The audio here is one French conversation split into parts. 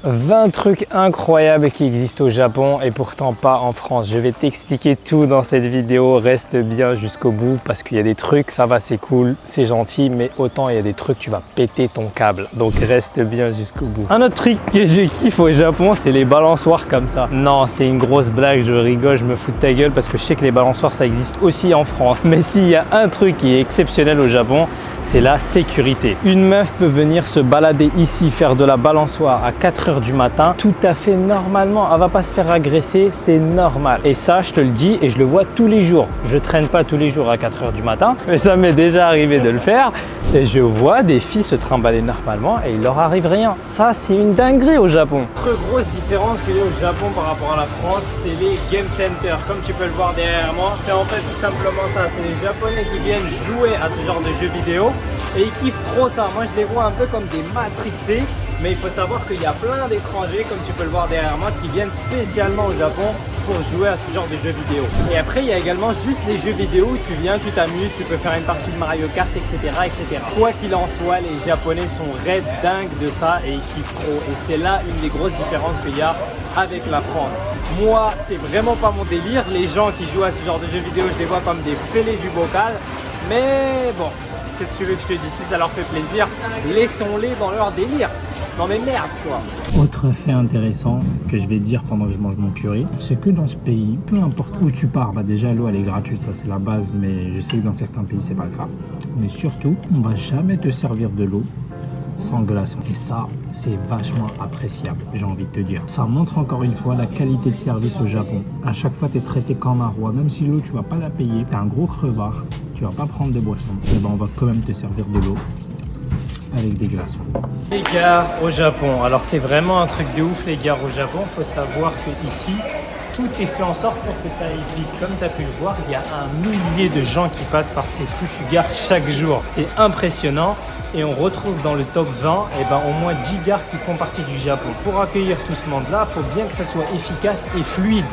20 trucs incroyables qui existent au Japon et pourtant pas en France. Je vais t'expliquer tout dans cette vidéo, reste bien jusqu'au bout parce qu'il y a des trucs, ça va, c'est cool, c'est gentil, mais autant il y a des trucs, tu vas péter ton câble. Donc reste bien jusqu'au bout. Un autre truc que je kiffe au Japon, c'est les balançoires comme ça. Non, c'est une grosse blague, je rigole, je me fous de ta gueule parce que je sais que les balançoires ça existe aussi en France. Mais s'il y a un truc qui est exceptionnel au Japon, c'est la sécurité. Une meuf peut venir se balader ici, faire de la balançoire à 4 h du matin, tout à fait normalement. Elle va pas se faire agresser, c'est normal. Et ça, je te le dis et je le vois tous les jours. Je traîne pas tous les jours à 4 h du matin, mais ça m'est déjà arrivé de le faire. Et je vois des filles se trimballer normalement et il leur arrive rien. Ça, c'est une dinguerie au Japon. Autre grosse différence qu'il y a au Japon par rapport à la France, c'est les game centers. Comme tu peux le voir derrière moi, c'est en fait tout simplement ça. C'est les Japonais qui viennent jouer à ce genre de jeux vidéo. Et ils kiffent trop ça. Moi je les vois un peu comme des matrixés. Mais il faut savoir qu'il y a plein d'étrangers, comme tu peux le voir derrière moi, qui viennent spécialement au Japon pour jouer à ce genre de jeux vidéo. Et après il y a également juste les jeux vidéo où tu viens, tu t'amuses, tu peux faire une partie de Mario Kart, etc. etc. Quoi qu'il en soit, les Japonais sont raides dingues de ça et ils kiffent trop. Et c'est là une des grosses différences qu'il y a avec la France. Moi c'est vraiment pas mon délire. Les gens qui jouent à ce genre de jeux vidéo, je les vois comme des fêlés du bocal. Mais bon, qu'est-ce que tu veux que je te dise? Si ça leur fait plaisir, laissons-les dans leur délire. Non mais merde quoi. Autre fait intéressant que je vais dire pendant que je mange mon curry, c'est que dans ce pays, peu importe où tu pars, bah déjà l'eau elle est gratuite, ça c'est la base, mais je sais que dans certains pays c'est pas le cas. Mais surtout, on va jamais te servir de l'eau sans glaçon. Et ça, c'est vachement appréciable, j'ai envie de te dire. Ça montre encore une fois la qualité de service au Japon. À chaque fois, tu es traité comme un roi. Même si l'eau, tu vas pas la payer, tu es un gros crevard, tu vas pas prendre de boisson, et ben on va quand même te servir de l'eau avec des glaçons. Les gares au Japon. Alors c'est vraiment un truc de ouf les gares au Japon. Faut savoir que ici, tout est fait en sorte pour que ça aille vite. Comme tu as pu le voir, il y a un millier de gens qui passent par ces foutues gares chaque jour. C'est impressionnant. Et on retrouve dans le top 20 au moins 10 gares qui font partie du Japon. Pour accueillir tout ce monde-là, il faut bien que ça soit efficace et fluide.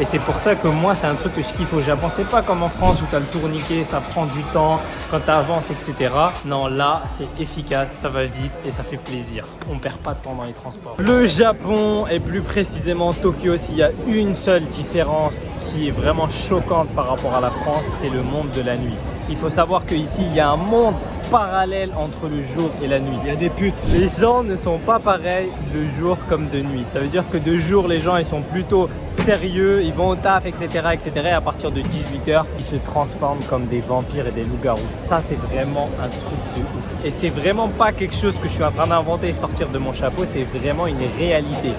Et c'est pour ça que moi, c'est un truc que je kiffe au Japon. C'est pas comme en France où tu as le tourniquet, ça prend du temps, quand tu avances, etc. Non, là, c'est efficace, ça va vite et ça fait plaisir. On perd pas de temps dans les transports. Le Japon, et plus précisément Tokyo, s'il y a une seule différence qui est vraiment choquante par rapport à la France, c'est le monde de la nuit. Il faut savoir qu'ici, il y a un monde parallèle entre le jour et la nuit. Il y a des putes. Les gens ne sont pas pareils de jour comme de nuit. Ça veut dire que de jour, les gens ils sont plutôt sérieux, ils vont au taf, etc. etc. Et à partir de 18 h, ils se transforment comme des vampires et des loups-garous. Ça, c'est vraiment un truc de ouf. Et c'est vraiment pas quelque chose que je suis en train d'inventer et sortir de mon chapeau, c'est vraiment une réalité.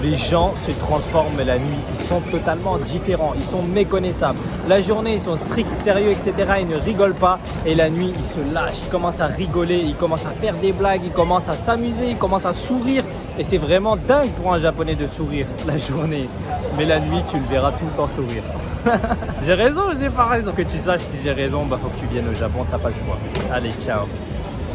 Les gens se transforment la nuit, ils sont totalement différents, ils sont méconnaissables. La journée, ils sont stricts, sérieux, etc. Ils ne rigolent pas. Et la nuit, ils se lâchent, ils commencent à rigoler, ils commencent à faire des blagues, ils commencent à s'amuser, ils commencent à sourire. Et c'est vraiment dingue pour un Japonais de sourire la journée. Mais la nuit, tu le verras tout le temps sourire. J'ai raison ou j'ai pas raison? Que tu saches si j'ai raison, faut que tu viennes au Japon, t'as pas le choix. Allez, ciao.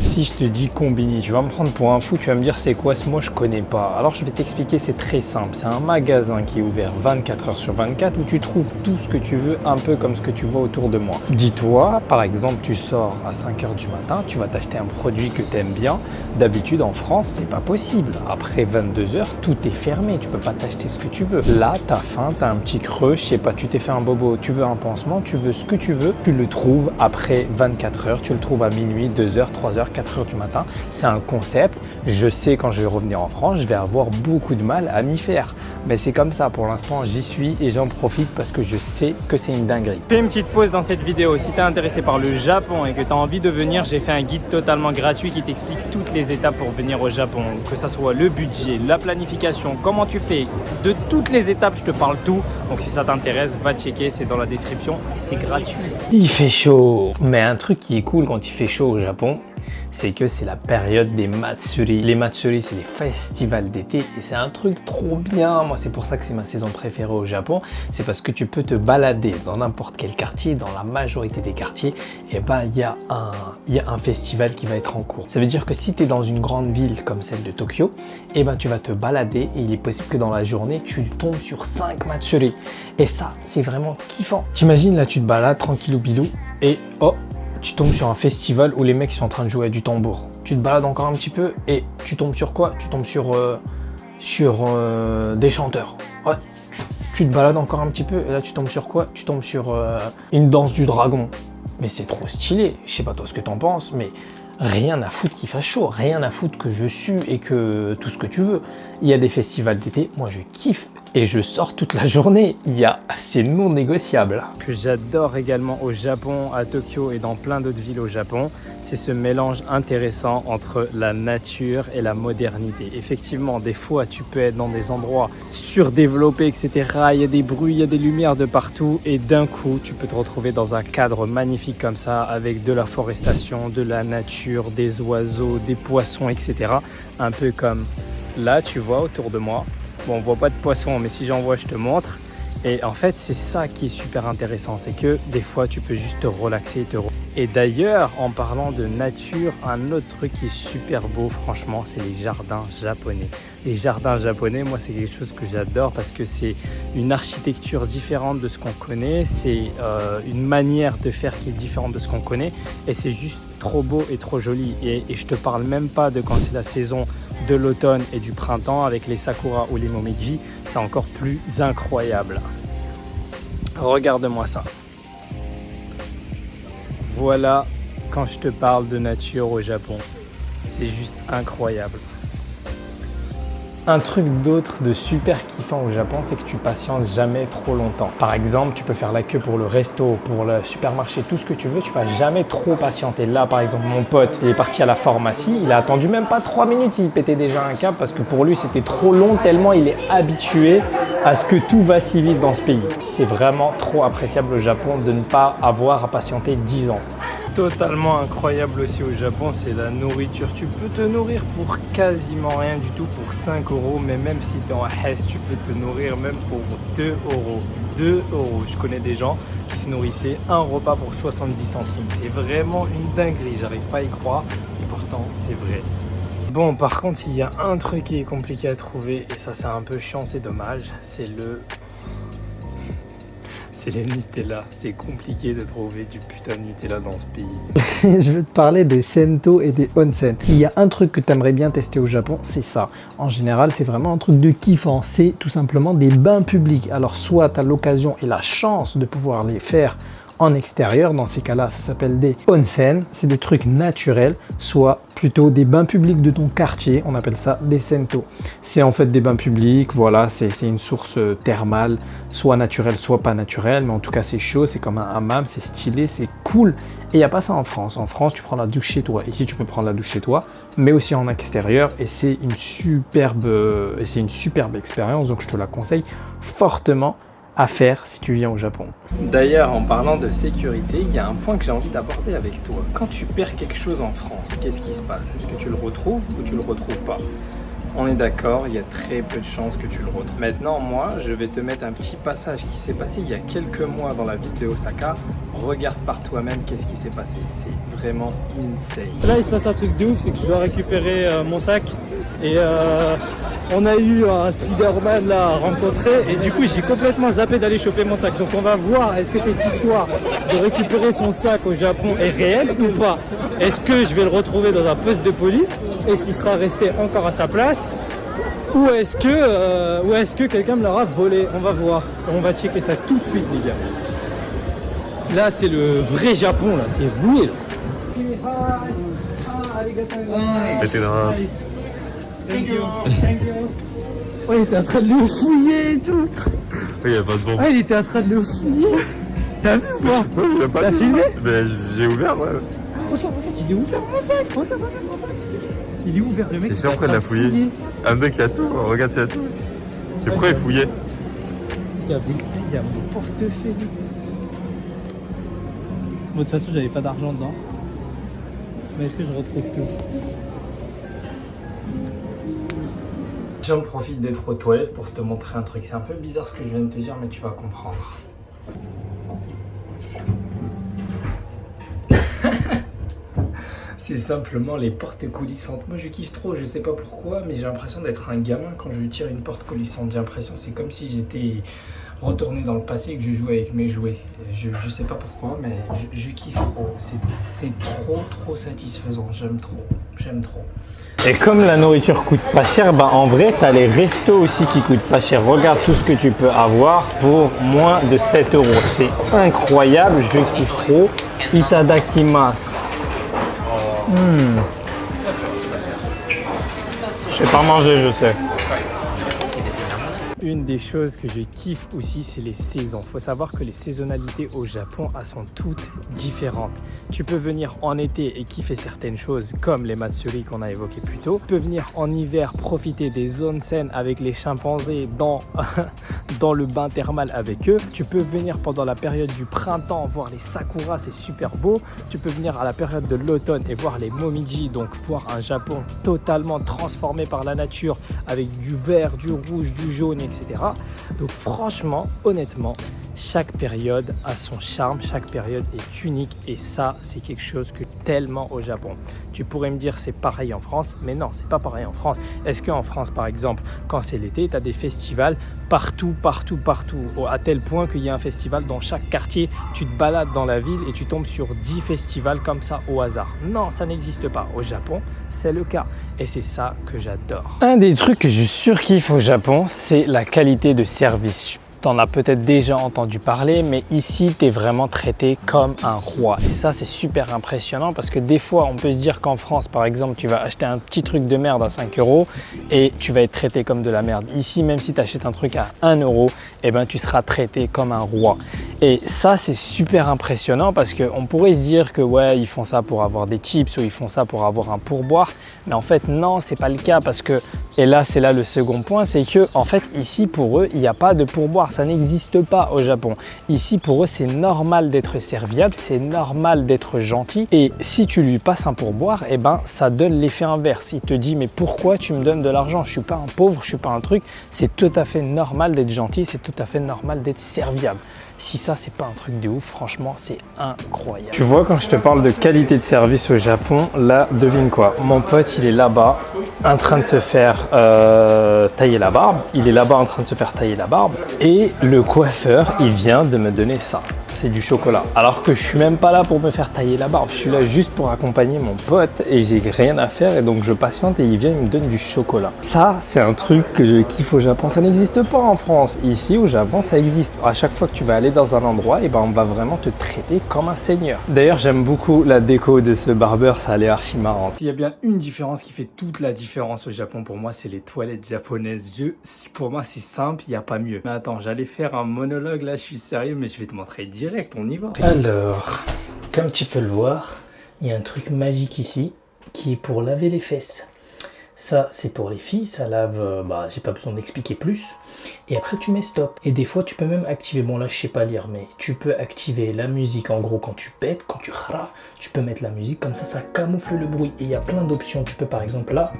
Si je te dis combini, tu vas me prendre pour un fou, tu vas me dire c'est quoi ce mot, je connais pas. Alors je vais t'expliquer, c'est très simple. C'est un magasin qui est ouvert 24 h sur 24 où tu trouves tout ce que tu veux, un peu comme ce que tu vois autour de moi. Dis-toi, par exemple, tu sors à 5 h du matin, tu vas t'acheter un produit que tu aimes bien. D'habitude en France, c'est pas possible. Après 22 h, tout est fermé, tu peux pas t'acheter ce que tu veux. Là, tu as faim, tu as un petit creux, je sais pas, tu t'es fait un bobo, tu veux un pansement, tu veux ce que tu veux, tu le trouves après 24 h, tu le trouves à minuit, 2 h, 3 h, 4 h du matin. C'est un concept. Je sais quand je vais revenir en France, je vais avoir beaucoup de mal à m'y faire. Mais c'est comme ça pour l'instant, j'y suis et j'en profite parce que je sais que c'est une dinguerie. Fais une petite pause dans cette vidéo. Si tu es intéressé par le Japon et que tu as envie de venir, j'ai fait un guide totalement gratuit qui t'explique toutes les étapes pour venir au Japon. Que ça soit le budget, la planification, comment tu fais. De toutes les étapes, je te parle tout. Donc si ça t'intéresse, va checker, c'est dans la description et c'est gratuit. Il fait chaud. Mais un truc qui est cool quand il fait chaud au Japon, c'est que c'est la période des Matsuri. Les Matsuri, c'est les festivals d'été et c'est un truc trop bien. Moi, c'est pour ça que c'est ma saison préférée au Japon. C'est parce que tu peux te balader dans n'importe quel quartier, dans la majorité des quartiers, et il y a un festival qui va être en cours. Ça veut dire que si tu es dans une grande ville comme celle de Tokyo, tu vas te balader et il est possible que dans la journée, tu tombes sur 5 Matsuri. Et ça, c'est vraiment kiffant. T'imagines, là, tu te balades tranquillou bilou et oh, tu tombes sur un festival où les mecs sont en train de jouer du tambour. Tu te balades encore un petit peu et tu tombes sur quoi? Tu tombes sur sur des chanteurs. Ouais, tu te balades encore un petit peu, et là tu tombes sur quoi? Tu tombes sur une danse du dragon. Mais c'est trop stylé, je sais pas toi ce que t'en penses, mais rien à foutre qu'il fasse chaud, rien à foutre que je sue et que tout ce que tu veux. Il y a des festivals d'été, moi je kiffe et je sors toute la journée. C'est non négociable. Ce que j'adore également au Japon, à Tokyo et dans plein d'autres villes au Japon, c'est ce mélange intéressant entre la nature et la modernité. Effectivement, des fois tu peux être dans des endroits surdéveloppés, etc. Il y a des bruits, il y a des lumières de partout et d'un coup tu peux te retrouver dans un cadre magnifique comme ça avec de la forestation, de la nature, des oiseaux, des poissons, etc. Un peu comme là tu vois autour de moi. Bon, on voit pas de poissons, mais si j'en vois, je te montre. Et en fait, c'est ça qui est super intéressant, c'est que des fois, tu peux juste te relaxer et d'ailleurs, en parlant de nature, un autre truc qui est super beau, franchement, c'est les jardins japonais. Les jardins japonais, moi, c'est quelque chose que j'adore parce que c'est une architecture différente de ce qu'on connaît, c'est une manière de faire qui est différente de ce qu'on connaît et c'est juste trop beau et trop joli. Et je te parle même pas de quand c'est la saison de l'automne et du printemps avec les sakura ou les momiji, c'est encore plus incroyable. Regarde-moi ça. Voilà quand je te parle de nature au Japon. C'est juste incroyable. Un truc d'autre de super kiffant au Japon, c'est que tu patientes jamais trop longtemps. Par exemple, tu peux faire la queue pour le resto, pour le supermarché, tout ce que tu veux, tu vas jamais trop patienter. Là, par exemple, mon pote, il est parti à la pharmacie, il a attendu même pas 3 minutes, il pétait déjà un câble parce que pour lui, c'était trop long tellement il est habitué à ce que tout va si vite dans ce pays. C'est vraiment trop appréciable au Japon de ne pas avoir à patienter 10 ans. Totalement incroyable aussi au Japon, c'est la nourriture. Tu peux te nourrir pour quasiment rien du tout pour 5 €, mais même si tu es en Hesse, tu peux te nourrir même pour 2 €. 2 €. Je connais des gens qui se nourrissaient un repas pour 70 centimes. C'est vraiment une dinguerie, j'arrive pas à y croire et pourtant c'est vrai. Bon, par contre, il y a un truc qui est compliqué à trouver et ça c'est un peu chiant, c'est dommage, c'est le Nutella. C'est compliqué de trouver du putain de Nutella dans ce pays. Je vais te parler des sento et des onsen. S'il y a un truc que tu aimerais bien tester au Japon, c'est ça. En général, c'est vraiment un truc de kiffant. C'est tout simplement des bains publics. Alors, soit tu as l'occasion et la chance de pouvoir les faire en extérieur, dans ces cas-là, ça s'appelle des onsen, c'est des trucs naturels, soit plutôt des bains publics de ton quartier, on appelle ça des sento. C'est en fait des bains publics, voilà, c'est une source thermale, soit naturelle, soit pas naturelle, mais en tout cas c'est chaud, c'est comme un hammam, c'est stylé, c'est cool. Et il n'y a pas ça en France. En France, tu prends la douche chez toi. Ici, tu peux prendre la douche chez toi, mais aussi en extérieur, et c'est une superbe expérience, donc je te la conseille fortement à faire si tu viens au Japon. D'ailleurs, en parlant de sécurité, il y a un point que j'ai envie d'aborder avec toi. Quand tu perds quelque chose en France, qu'est-ce qui se passe? Est-ce que tu le retrouves ou tu le retrouves pas? On est d'accord, il y a très peu de chances que tu le retrouves. Maintenant, moi, je vais te mettre un petit passage qui s'est passé il y a quelques mois dans la ville de Osaka. Regarde par toi-même qu'est-ce qui s'est passé. C'est vraiment insane. Là, il se passe un truc de ouf, c'est que je dois récupérer mon sac. Et on a eu un Spider-Man là à rencontrer. Et du coup, j'ai complètement zappé d'aller choper mon sac. Donc, on va voir, est-ce que cette histoire de récupérer son sac au Japon est réelle ou pas? Est-ce que je vais le retrouver dans un poste de police? Est-ce qu'il sera resté encore à sa place? Ou est-ce que quelqu'un me l'aura volé? On va voir. On va checker ça tout de suite, les gars. Là, c'est le vrai Japon, là. C'est real. Oh, il était en train de le fouiller et tout. Il y a pas de bombe. Ah, il était en train de le fouiller. T'as vu ou pas? T'as filmé? Mais j'ai ouvert, ouais. Regarde, il est ouvert mon sac. Regarde mon sac. Il est ouvert, le mec. Et je suis en train de la fouiller. Un mec qui a tout, regarde, il y a tout. Et pourquoi il fouillait? Il y a mon portefeuille. Bon, de toute façon, j'avais pas d'argent dedans. Mais est-ce que je retrouve tout? J'en profite d'être aux toilettes pour te montrer un truc. C'est un peu bizarre ce que je viens de te dire, mais tu vas comprendre. c'est simplement les portes coulissantes. Moi je kiffe trop, je sais pas pourquoi, mais j'ai l'impression d'être un gamin quand je tire une porte coulissante. J'ai l'impression c'est comme si j'étais retourné dans le passé et que je jouais avec mes jouets. Je sais pas pourquoi, mais je kiffe trop. C'est trop satisfaisant, j'aime trop. Et comme la nourriture coûte pas cher, bah en vrai, tu as les restos aussi qui coûtent pas cher. Regarde tout ce que tu peux avoir pour moins de 7 euros. C'est incroyable, je kiffe trop. Itadakimasu. Je sais pas manger, je sais. Une des choses que je kiffe aussi, c'est les saisons. Il faut savoir que les saisonnalités au Japon, elles sont toutes différentes. Tu peux venir en été et kiffer certaines choses, comme les matsuri qu'on a évoquées plus tôt. Tu peux venir en hiver profiter des onsen avec les chimpanzés dans le bain thermal avec eux. Tu peux venir pendant la période du printemps voir les sakuras, c'est super beau. Tu peux venir à la période de l'automne et voir les momiji, donc voir un Japon totalement transformé par la nature avec du vert, du rouge, du jaune, etc. Donc franchement, honnêtement, chaque période a son charme, chaque période est unique et ça, c'est quelque chose que tellement au Japon. Tu pourrais me dire c'est pareil en France, mais non, c'est pas pareil en France. Est-ce qu'en France, par exemple, quand c'est l'été, tu as des festivals partout, à tel point qu'il y a un festival dans chaque quartier, tu te balades dans la ville et tu tombes sur 10 festivals comme ça au hasard. Non, ça n'existe pas. Au Japon, c'est le cas et c'est ça que j'adore. Un des trucs que je surkiffe au Japon, c'est la qualité de service. T'en as peut-être déjà entendu parler, mais ici, tu es vraiment traité comme un roi. Et ça, c'est super impressionnant parce que des fois, on peut se dire qu'en France, par exemple, tu vas acheter un petit truc de merde à 5 euros et tu vas être traité comme de la merde. Ici, même si tu achètes un truc à 1 euro, eh ben, tu seras traité comme un roi. Et ça, c'est super impressionnant parce qu'on pourrait se dire que ouais, ils font ça pour avoir des chips ou ils font ça pour avoir un pourboire. Mais en fait, non, c'est pas le cas parce que, et là, c'est là le second point, c'est que en fait, ici, pour eux, il n'y a pas de pourboire. Ça n'existe pas au Japon. Ici, pour eux, c'est normal d'être serviable, c'est normal d'être gentil. Et si tu lui passes un pourboire, eh ben, ça donne l'effet inverse. Il te dit, mais pourquoi tu me donnes de l'argent? Je suis pas un pauvre, je suis pas un truc. C'est tout à fait normal d'être gentil, c'est tout à fait normal d'être serviable. Si ça, c'est pas un truc de ouf, franchement, c'est incroyable. Tu vois, quand je te parle de qualité de service au Japon, là, devine quoi? Mon pote, il est là-bas, en train de se faire tailler la barbe. Il est là-bas en train de se faire tailler la barbe. Et le coiffeur, il vient de me donner ça. C'est du chocolat. Alors que je suis même pas là pour me faire tailler la barbe. Je suis là juste pour accompagner mon pote et j'ai rien à faire. Et donc, je patiente et il vient, il me donne du chocolat. Ça, c'est un truc que je kiffe au Japon. Ça n'existe pas en France. Ici, au Japon, ça existe. À chaque fois que tu vas aller dans un endroit, et ben, on va vraiment te traiter comme un seigneur. D'ailleurs, j'aime beaucoup la déco de ce barbeur. Ça a l'air archi marrant. Il y a bien une différence qui fait toute la différence au Japon pour moi, c'est les toilettes japonaises. Pour moi, c'est simple, il n'y a pas mieux. Mais attends, j'allais faire un monologue là, je suis sérieux, mais je vais te montrer direct, on y va. Alors, comme tu peux le voir, il y a un truc magique ici qui est pour laver les fesses. Ça, c'est pour les filles, ça lave, j'ai pas besoin d'expliquer plus. Et après, tu mets stop. Et des fois, tu peux même activer, bon là, je sais pas lire, mais tu peux activer la musique. En gros, quand tu pètes, quand tu râles, tu peux mettre la musique, comme ça camoufle le bruit. Et il y a plein d'options. Tu peux par exemple là,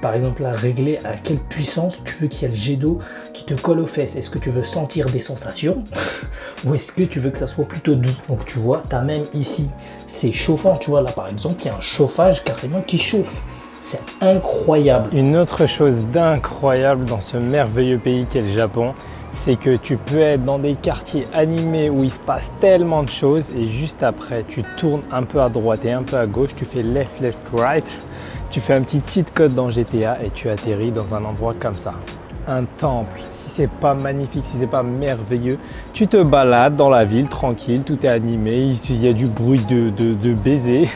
régler à quelle puissance tu veux qu'il y ait le jet d'eau qui te colle aux fesses. Est-ce que tu veux sentir des sensations ou est-ce que tu veux que ça soit plutôt doux? Donc tu vois, tu as même ici, c'est chauffant. Tu vois, là par exemple, il y a un chauffage carrément qui chauffe. C'est incroyable. Une autre chose d'incroyable dans ce merveilleux pays qu'est le Japon, c'est que tu peux être dans des quartiers animés où il se passe tellement de choses et juste après, tu tournes un peu à droite et un peu à gauche, tu fais left, left, right, tu fais un petit cheat code dans GTA et tu atterris dans un endroit comme ça. Un temple, si c'est pas magnifique, si c'est pas merveilleux, tu te balades dans la ville tranquille, tout est animé, il y a du bruit de baiser,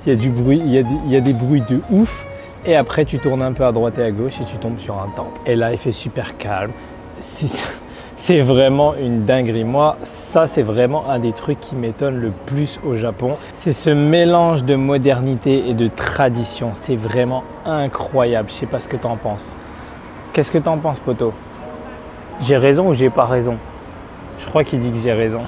il y a du bruit, il y a des bruits de ouf. Et après, tu tournes un peu à droite et à gauche et tu tombes sur un temple. Et là, il fait super calme. C'est vraiment une dinguerie. Moi, ça, c'est vraiment un des trucs qui m'étonne le plus au Japon. C'est ce mélange de modernité et de tradition. C'est vraiment incroyable. Je sais pas ce que tu en penses. Qu'est-ce que tu en penses, poto? J'ai raison ou j'ai pas raison? Je crois qu'il dit que j'ai raison.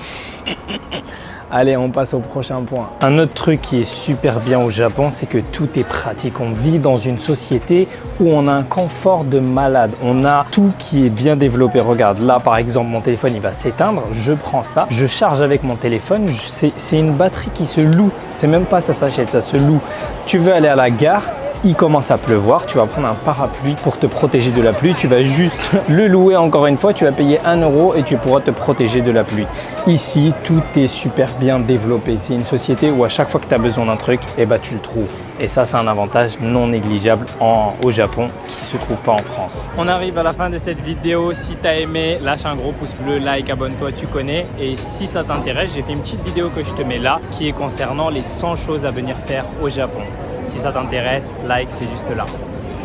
Allez, on passe au prochain point. Un autre truc qui est super bien au Japon, c'est que tout est pratique. On vit dans une société où on a un confort de malade. On a tout qui est bien développé. Regarde, là par exemple, mon téléphone il va s'éteindre. Je prends ça, je charge avec mon téléphone. C'est une batterie qui se loue. C'est même pas ça s'achète, ça se loue. Tu veux aller à la gare, il commence à pleuvoir, tu vas prendre un parapluie pour te protéger de la pluie, tu vas juste le louer encore une fois, tu vas payer 1 € et tu pourras te protéger de la pluie. Ici, tout est super bien développé. C'est une société où à chaque fois que tu as besoin d'un truc, eh ben, tu le trouves. Et ça, c'est un avantage non négligeable au Japon qui ne se trouve pas en France. On arrive à la fin de cette vidéo. Si tu as aimé, lâche un gros pouce bleu, like, abonne-toi, tu connais. Et si ça t'intéresse, j'ai fait une petite vidéo que je te mets là qui est concernant les 100 choses à venir faire au Japon. Si ça t'intéresse, like, c'est juste là.